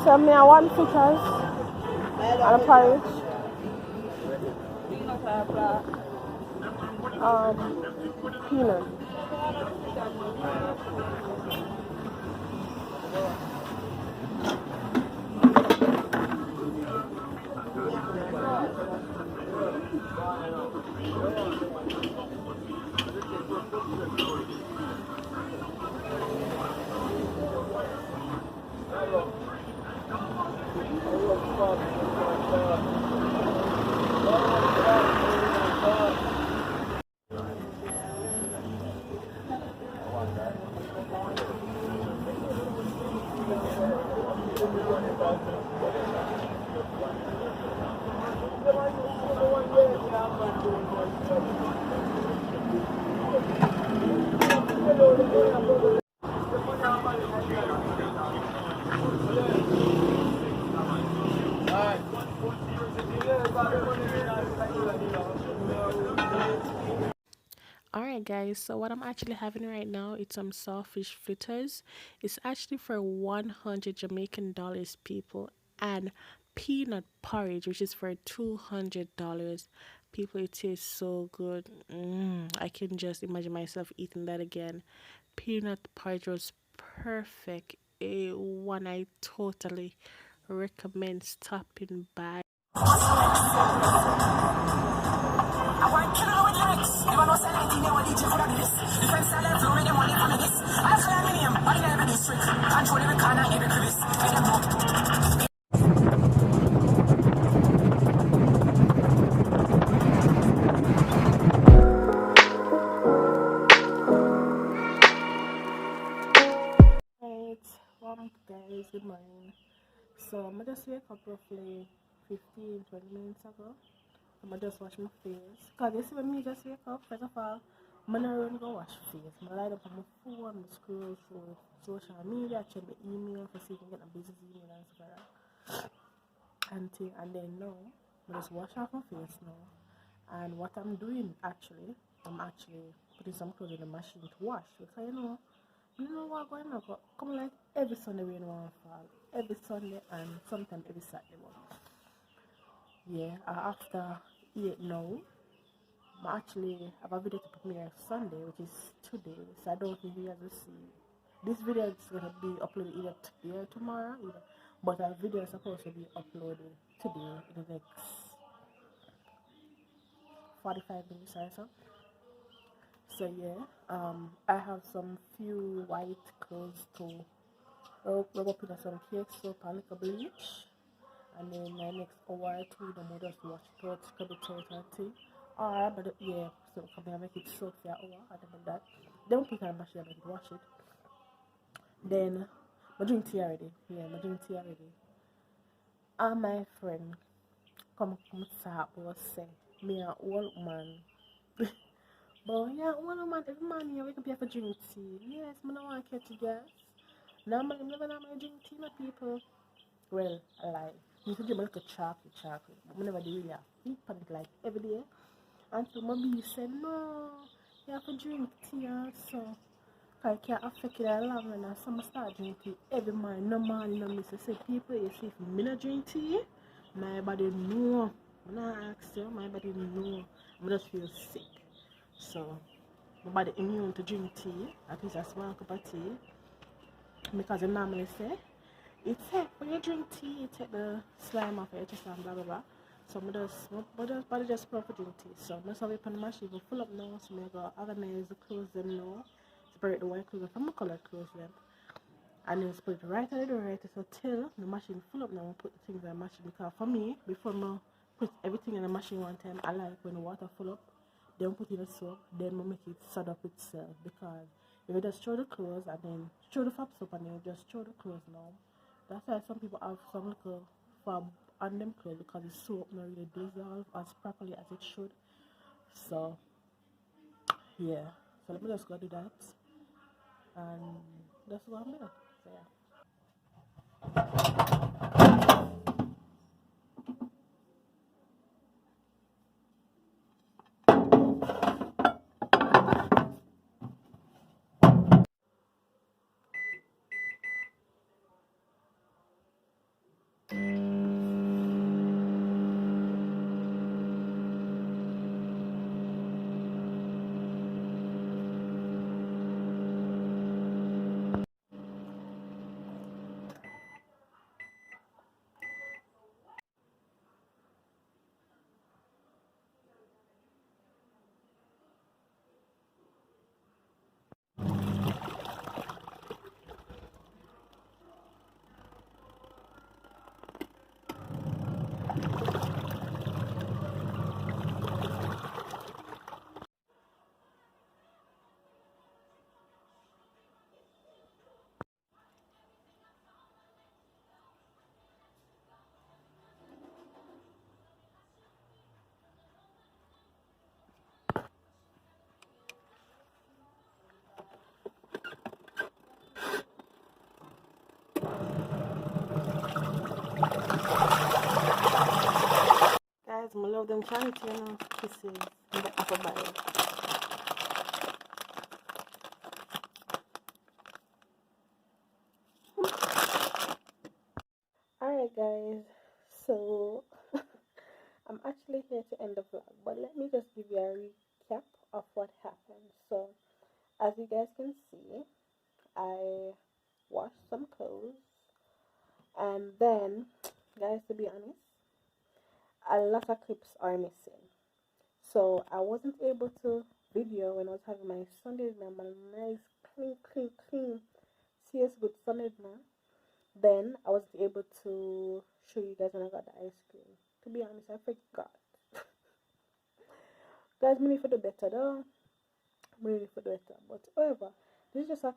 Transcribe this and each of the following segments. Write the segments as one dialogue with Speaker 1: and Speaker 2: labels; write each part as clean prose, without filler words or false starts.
Speaker 1: So me I want fritters and a porridge. Peanut.
Speaker 2: Alright guys, so what I'm actually having right now is some sawfish fritters. It's actually for 100 Jamaican dollars, people, and peanut porridge, which is for $200. People, it tastes so good. I can just imagine myself eating that again. Peanut porridge was perfect. A one I totally recommend stopping by. I want to know with lyrics. You want to say anything you want to DJ for this. Different style and flow, make them money from this. I call them medium, but in every district. Control every corner, every crevice. Make them know.
Speaker 1: Right, welcome guys, good morning. So I'm just wake up roughly 15-20 minutes ago. I'm just wash my face. Cause you see when me just wake up, first of all, I'm gonna run go wash face. I light up on my phone, I scroll through social media, check my email for see if I can get a business email and stuff like that. And then now, I just wash off my face now. And what I'm doing actually, I'm actually putting some clothes in the machine to wash because you know what going on? Come like every Sunday rain won't fall, every Sunday and sometimes every Saturday one. Yeah, after 8 now, I actually have a video to premiere Sunday, which is today. So I don't think you guys will see. This video is gonna be uploaded either today or tomorrow, but our video is supposed to be uploaded today in the next 45 minutes or so. So yeah, I have some few white clothes to rub up with some cake soap and little bleach, and then my next hour or two, the mother just wash it out, scrub it out and thing. Or but yeah, so come here make it soak for an hour and then that. Then put it on the machine and make it wash it. Then I drink tea already. Yeah, I drink tea already. And my friend come start was say me an old man. But yeah, one man, every man here wake up here for drink tea. Yes, I don't want to catch gas. Normally, I never normally drink tea, my people. Well, I lie. You should give me like a chocolate. But I never do really have to on it like every day. And so my B said, no, you have to drink tea also. Because it can't affect you long run. And some start drinking tea every morning. No man, no miss. I say, people, you see, if me not drink tea, my body know. When I ask you, my body know. I just feel sick. So, my body immune to drink tea, at least a small cup of tea. Because I normally say, it take, when you drink tea, you take the slime off it, just and blah blah blah. So, my body just prefer drink tea. So, I have it on the machine, go full up now, so I go organize the clothes them now, separate the white clothes from the colored clothes them. And then put it right at the right so till the machine full up now, put the things in the machine. Because for me, before I put everything in the machine one time, I like when the water full up, then put in the soap, then we make it set up itself. Because if you just throw the clothes and then throw the fab soap and then just throw the clothes now, that's why some people have some little fab on them clothes because the soap not really dissolve as properly as it should. So yeah, so let me just go do that and that's what I'm doing. So yeah. them charity, you know, kisses. And the upper body. Alright guys, so I'm actually here to end the vlog, but let me just give you a recap of what happened. So as you guys can see, I washed some clothes, and then guys, to be honest, a lot of clips are missing. So I wasn't able to video when I was having my Sunday dinner, my nice clean serious good Sunday dinner. Then I wasn't able to show you guys when I got the ice cream. To be honest, I forgot. Guys, me need for the better though. I'm really for the better. But however, this is just a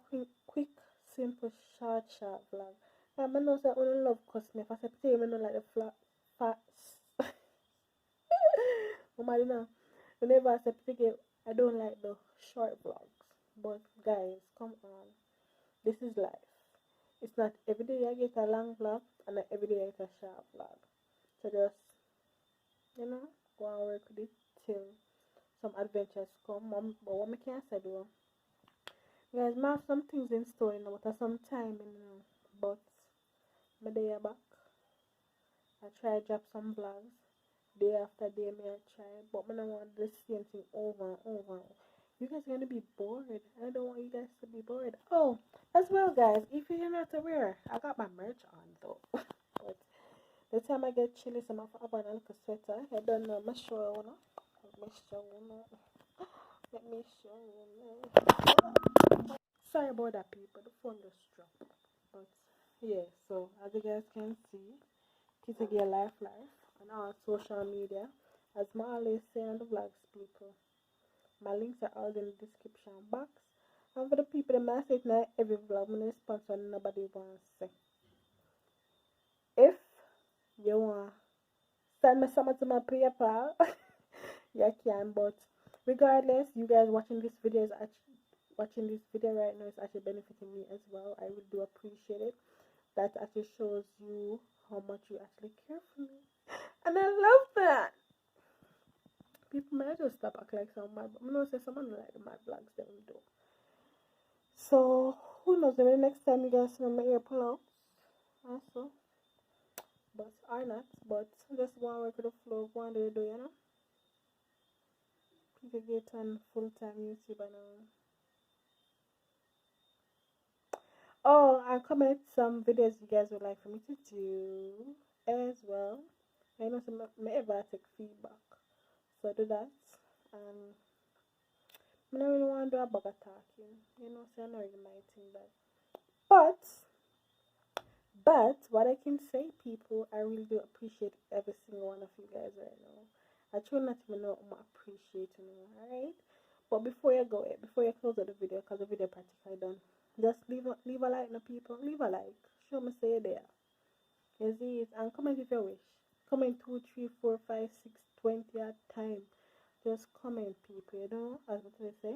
Speaker 1: quick, simple, short vlog. I know say I only love cosme. If I say I don't like the fats. Mama, know. Whenever I say I don't like the short vlogs. But guys, come on. This is life. It's not every day I get a long vlog and not every day I get a short vlog. So just, go and work with it till some adventures come. But what I can say though, guys, I have some things in store, but some time, but my day back. I try drop some vlogs. Day after day, I try, but I don't want the same thing over and over. You guys are gonna be bored. I don't want you guys to be bored. Oh, as well, guys, if you're not aware, I got my merch on though. But the time I get chilly, so I'm have on a little sweater. I don't know. I'm sure you know. Let me show you. Sorry about that, people. The phone just dropped. But yeah, so as you guys can see, Kita Gear Life on our social media. As I always say on the vlogs, people, my links are all in the description box. And for the people that might say it now, every vlog, I'm going to sponsor nobody wants to say. If you want send me some to my PayPal, you can. But regardless, you guys watching this video is actually watching this video right now is actually benefiting me as well. I really do appreciate it. That actually shows you how much you actually care for me, and I love that. People might just stop acting like some mad, but I'm not say someone like the mad vlogs that we do. So who knows? Maybe next time you guys see my ear pull out, also, but or not. But just go and work with the flow. Go and do, you know. People get on full-time YouTuber now. Oh, and comment some videos you guys would like for me to do as well. I know some may ever take feedback, so do that. And I don't really want to do a bag of talking, so I know really might think that. But what I can say, people, I really do appreciate every single one of you guys right now. I try not to know I'm appreciating you, alright? But before you go, before you close out the video, because the video practically done, just leave a like, no people. Leave a like. Show me say you're there. You see it, and comment if you wish. Comment 2, 3, 4, 5, 6, 20 at time. Just comment, people, as I say.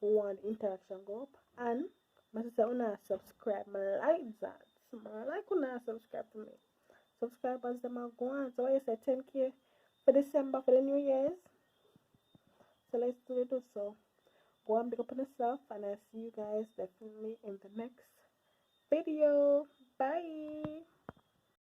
Speaker 1: We want interaction go up. And my sister wanna subscribe. My like that. I like wanna subscribe to me. Subscribers them are going. So I say 10K for December for the New Year's. So let's do it so. Go and pick up on yourself, and I'll see you guys definitely in the next video. Bye.